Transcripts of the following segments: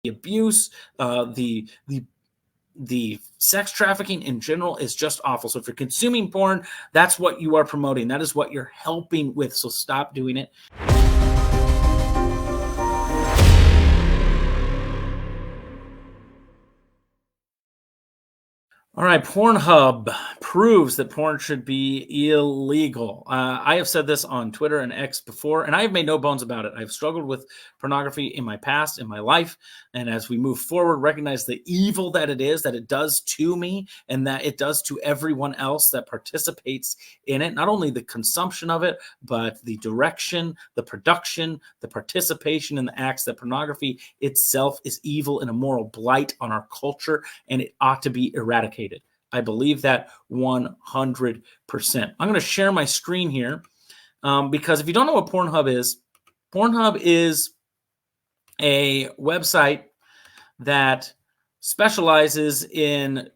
abuse, the sex trafficking in general is just awful. So if you're consuming porn, that's what you are promoting. That is what you're helping with. So stop doing it. All right, Pornhub proves that porn should be illegal. I have said this on Twitter and X before, and I have made no bones about it. I've struggled with pornography in my past, in my life, and as we move forward, recognize the evil that it is, that it does to me, and that it does to everyone else that participates in it. Not only the consumption of it, but the direction, the production, the participation in the acts. That pornography itself is evil and a moral blight on our culture, and it ought to be eradicated. I believe that 100%. I'm going to share my screen here because if you don't know what Pornhub is a website that specializes in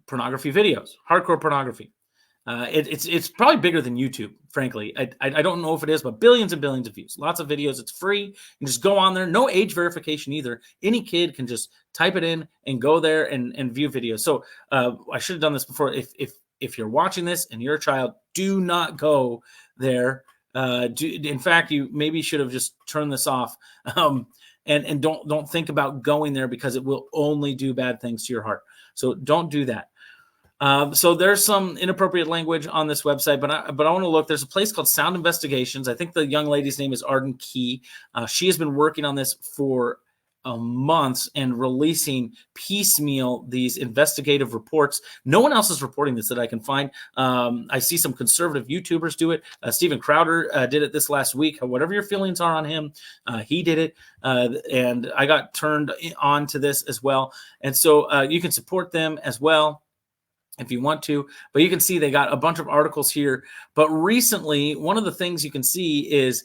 pornography videos, hardcore pornography. It's probably bigger than YouTube, frankly. I don't know if it is, but billions and billions of views, lots of videos. It's free. You just go on there. No age verification either. Any kid can just type it in and go there and view videos. So I should have done this before. If you're watching this and you're a child, do not go there. In fact, you maybe should have just turned this off. And don't think about going there because it will only do bad things to your heart. So don't do that. So there's some inappropriate language on this website, but I want to look. There's a place called Sound Investigations. I think the young lady's name is Arden Key. She has been working on this for months and releasing piecemeal these investigative reports. No one else is reporting this that I can find. I see some conservative YouTubers do it. Steven Crowder did it this last week. Whatever your feelings are on him, he did it. And I got turned on to this as well. And so you can support them as well if you want to, but you can see they got a bunch of articles here. But recently, one of the things you can see is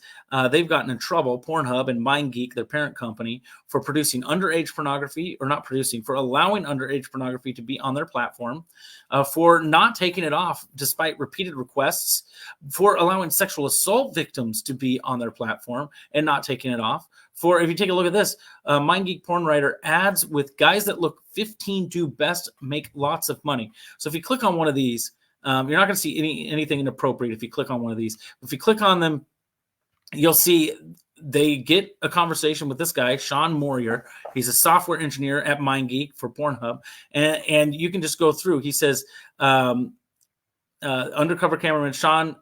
they've gotten in trouble, Pornhub and MindGeek, their parent company, for producing underage pornography, or not producing, for allowing underage pornography to be on their platform, for not taking it off despite repeated requests, for allowing sexual assault victims to be on their platform and not taking it off. For, if you take a look at this, MindGeek porn writer ads with guys that look 15 do best make lots of money. So if you click on one of these, you're not going to see anything inappropriate if you click on one of these. If you click on them, you'll see they get a conversation with this guy, Sean Morier. He's a software engineer at MindGeek for Pornhub. And you can just go through. He says, undercover cameraman Sean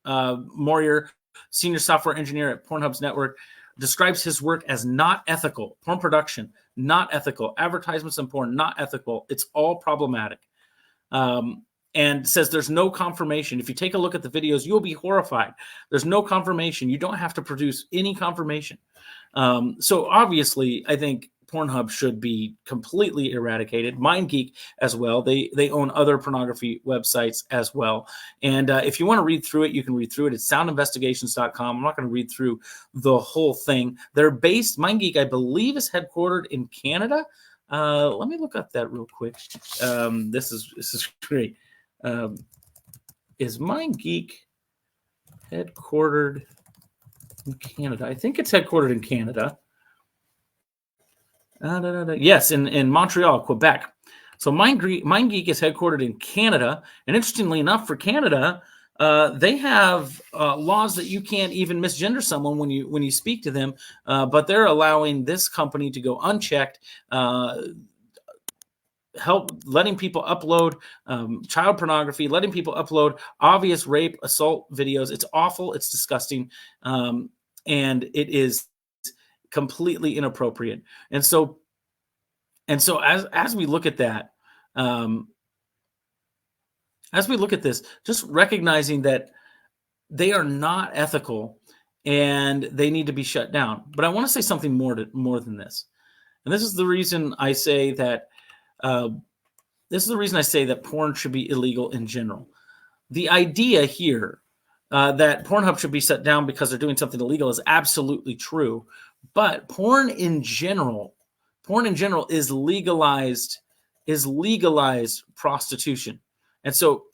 Morier, senior software engineer at Pornhub's network, describes his work as not ethical. Porn production, not ethical. Advertisements and porn, not ethical. It's all problematic. And says there's no confirmation. If you take a look at the videos, you'll be horrified. There's no confirmation. You don't have to produce any confirmation. So obviously, I think Pornhub should be completely eradicated. MindGeek as well. They own other pornography websites as well. And if you want to read through it, you can read through it. It's soundinvestigations.com. I'm not going to read through the whole thing. They're based, MindGeek, I believe, is headquartered in Canada. Let me look up that real quick. This is great. Is MindGeek headquartered in Canada? I think it's headquartered in Canada. Yes, in Montreal, Quebec. So MindGeek is headquartered in Canada. And interestingly enough, for Canada, they have laws that you can't even misgender someone when you speak to them. But they're allowing this company to go unchecked, letting people upload child pornography, letting people upload obvious rape, assault videos. It's awful. It's disgusting. And it is completely inappropriate. And so as we look at that, as we look at this, just recognizing that they are not ethical and they need to be shut down. But I want to say something more than this. And this is the reason I say that porn should be illegal in general. The idea here that Pornhub should be shut down because they're doing something illegal is absolutely true. But porn in general is legalized prostitution. And so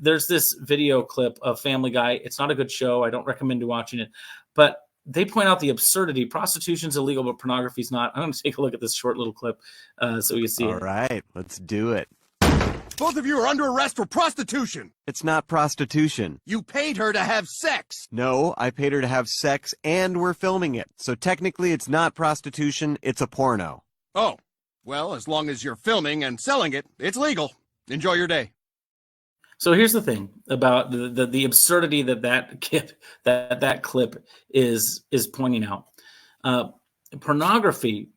there's this video clip of Family Guy. It's not a good show. I don't recommend watching it. But they point out the absurdity. Prostitution's illegal, but pornography's not. I'm going to take a look at this short little clip so we can see it. All right, let's do it. Both of you are under arrest for prostitution. It's not prostitution. You paid her to have sex. No, I paid her to have sex and we're filming it. So technically it's not prostitution, it's a porno. Oh, well, as long as you're filming and selling it, it's legal. Enjoy your day. So here's the thing about the absurdity that clip is pointing out. Pornography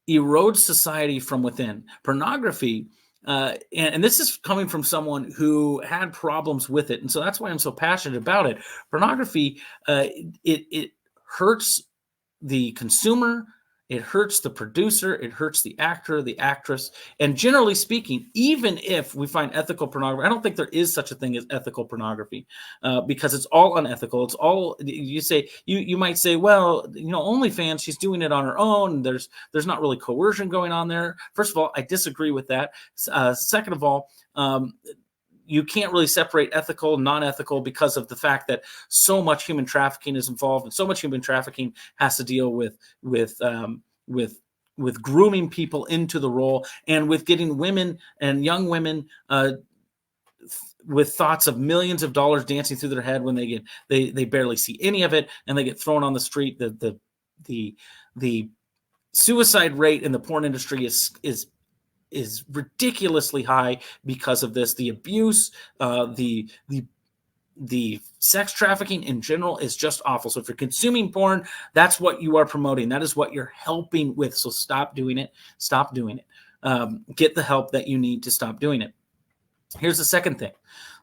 erodes society from within. Pornography, and this is coming from someone who had problems with it, and so that's why I'm so passionate about it. Pornography, it hurts the consumer. It hurts the producer, it hurts the actor, the actress, and generally speaking, even if we find ethical pornography, I don't think there is such a thing as ethical pornography because it's all unethical. It's all, you might say, well, OnlyFans, she's doing it on her own. There's not really coercion going on there. First of all, I disagree with that. Second of all, you can't really separate ethical, non-ethical because of the fact that so much human trafficking is involved, and so much human trafficking has to deal with grooming people into the role, and with getting women and young women with thoughts of millions of dollars dancing through their head when they barely see any of it, and they get thrown on the street. The suicide rate in the porn industry is ridiculously high because of this. The abuse, the sex trafficking in general is just awful. So if you're consuming porn, that's what you are promoting. That is what you're helping with. So stop doing it. Stop doing it. Get the help that you need to stop doing it. Here's the second thing.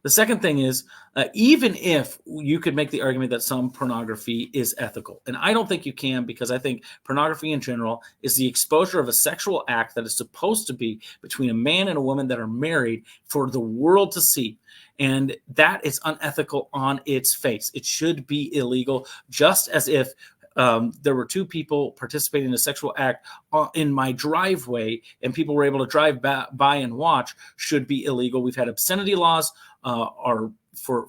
The second thing is, even if you could make the argument that some pornography is ethical, and I don't think you can, because I think pornography in general is the exposure of a sexual act that is supposed to be between a man and a woman that are married for the world to see. And that is unethical on its face. It should be illegal, just as if there were two people participating in a sexual act in my driveway and people were able to drive by and watch. Should be illegal. We've had obscenity laws for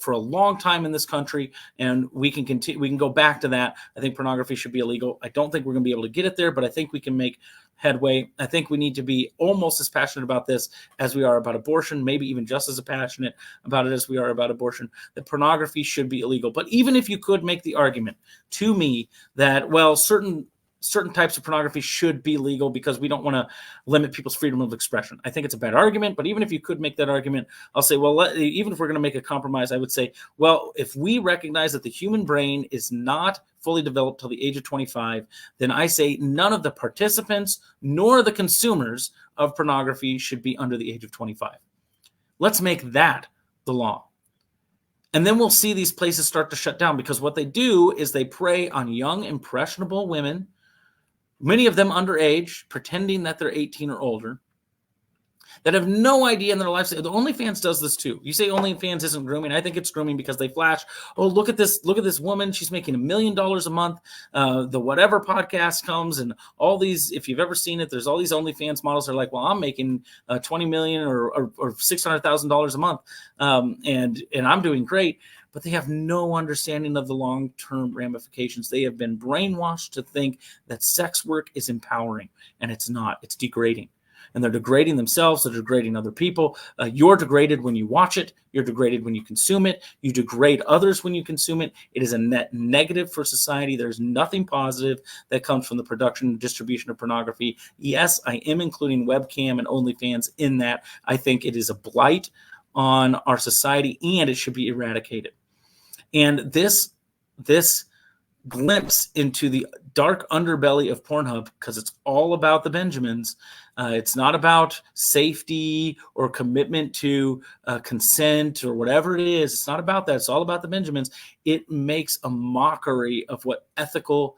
a long time in this country, and we can continue. We can go back to that. I think pornography should be illegal. I don't think we're going to be able to get it there, but I think we can make headway. I think we need to be almost as passionate about this as we are about abortion, maybe even just as passionate about it as we are about abortion, that pornography should be illegal. But even if you could make the argument to me that, well, certain types of pornography should be legal because we don't want to limit people's freedom of expression, I think it's a bad argument. But even if you could make that argument, I'll say, well, even if we're going to make a compromise, I would say, well, if we recognize that the human brain is not fully developed till the age of 25, then I say none of the participants nor the consumers of pornography should be under the age of 25. Let's make that the law. And then we'll see these places start to shut down, because what they do is they prey on young, impressionable women, many of them underage, pretending that they're 18 or older, that have no idea in their lives. The OnlyFans does this too. You say OnlyFans isn't grooming. I think it's grooming because they flash, oh, look at this woman. She's making $1 million a month. The whatever podcast comes, and all these, if you've ever seen it, there's all these OnlyFans models that are like, well, I'm making $20 million or $600,000 a month. And I'm doing great. But they have no understanding of the long-term ramifications. They have been brainwashed to think that sex work is empowering, and it's not. It's degrading. And they're degrading themselves. They're degrading other people. You're degraded when you watch it. You're degraded when you consume it. You degrade others when you consume it. It is a net negative for society. There's nothing positive that comes from the production and distribution of pornography. Yes, I am including webcam and OnlyFans in that. I think it is a blight on our society, and it should be eradicated. And this glimpse into the dark underbelly of Pornhub, because it's all about the Benjamins. It's not about safety or commitment to consent or whatever it is. It's not about that. It's all about the Benjamins. It makes a mockery of what ethical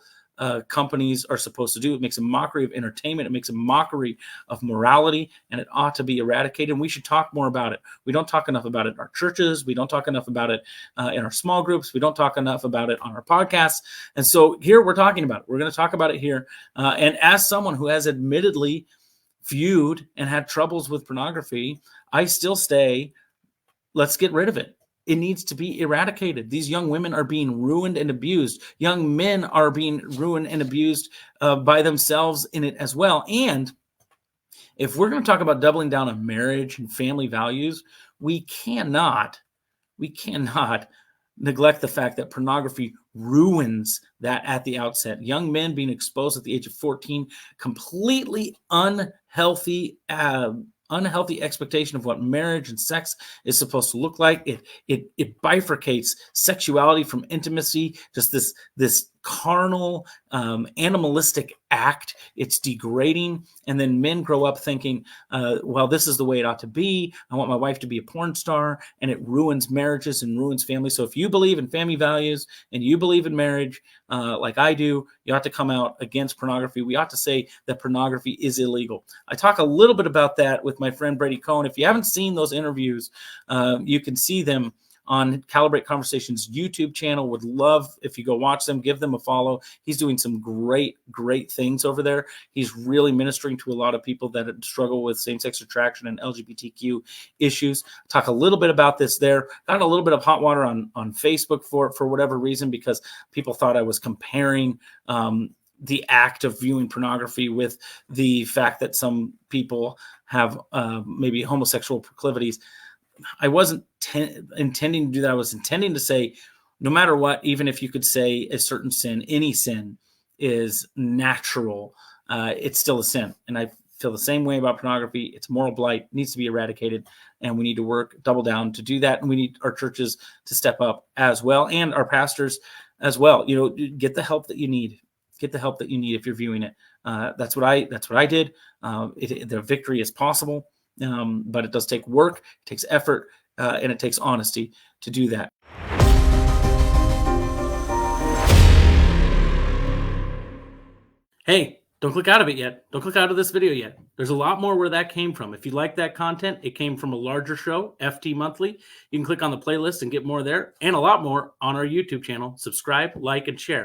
companies are supposed to do. It makes a mockery of entertainment. It makes a mockery of morality, and it ought to be eradicated. And we should talk more about it. We don't talk enough about it in our churches. We don't talk enough about it in our small groups. We don't talk enough about it on our podcasts. And so here we're talking about it. We're going to talk about it here. And as someone who has admittedly viewed and had troubles with pornography, I still say, let's get rid of it. It needs to be eradicated. These young women are being ruined and abused. Young men are being ruined and abused by themselves in it as well. And if we're going to talk about doubling down on marriage and family values, we cannot neglect the fact that pornography ruins that at the outset. Young men being exposed at the age of 14, completely unhealthy expectation of what marriage and sex is supposed to look like. It bifurcates sexuality from intimacy, just this carnal, animalistic act. It's degrading. And then men grow up thinking, well, this is the way it ought to be. I want my wife to be a porn star, and it ruins marriages and ruins families. So if you believe in family values and you believe in marriage, like I do, you ought to come out against pornography. We ought to say that pornography is illegal. I talk a little bit about that with my friend Brady Cohen. If you haven't seen those interviews, you can see them on Calibrate Conversations YouTube channel. Would love if you go watch them, give them a follow. He's doing some great things over there. He's really ministering to a lot of people that struggle with same-sex attraction and LGBTQ issues. Talk a little bit about this there. Got a little bit of hot water on Facebook for whatever reason, because people thought I was comparing the act of viewing pornography with the fact that some people have maybe homosexual proclivities. I wasn't intending to do that. I was intending to say, no matter what, even if you could say a certain sin, any sin is natural, it's still a sin. And I feel the same way about pornography. It's moral blight, needs to be eradicated, and we need to double down to do that. And we need our churches to step up as well, and our pastors as well. Get the help that you need. Get the help that you need if you're viewing it. That's what I did. The victory is possible. But it does take work, it takes effort, and it takes honesty to do that. Hey, don't click out of it yet. Don't click out of this video yet. There's a lot more where that came from. If you like that content, it came from a larger show, FT Monthly. You can click on the playlist and get more there, and a lot more on our YouTube channel. Subscribe, like, and share.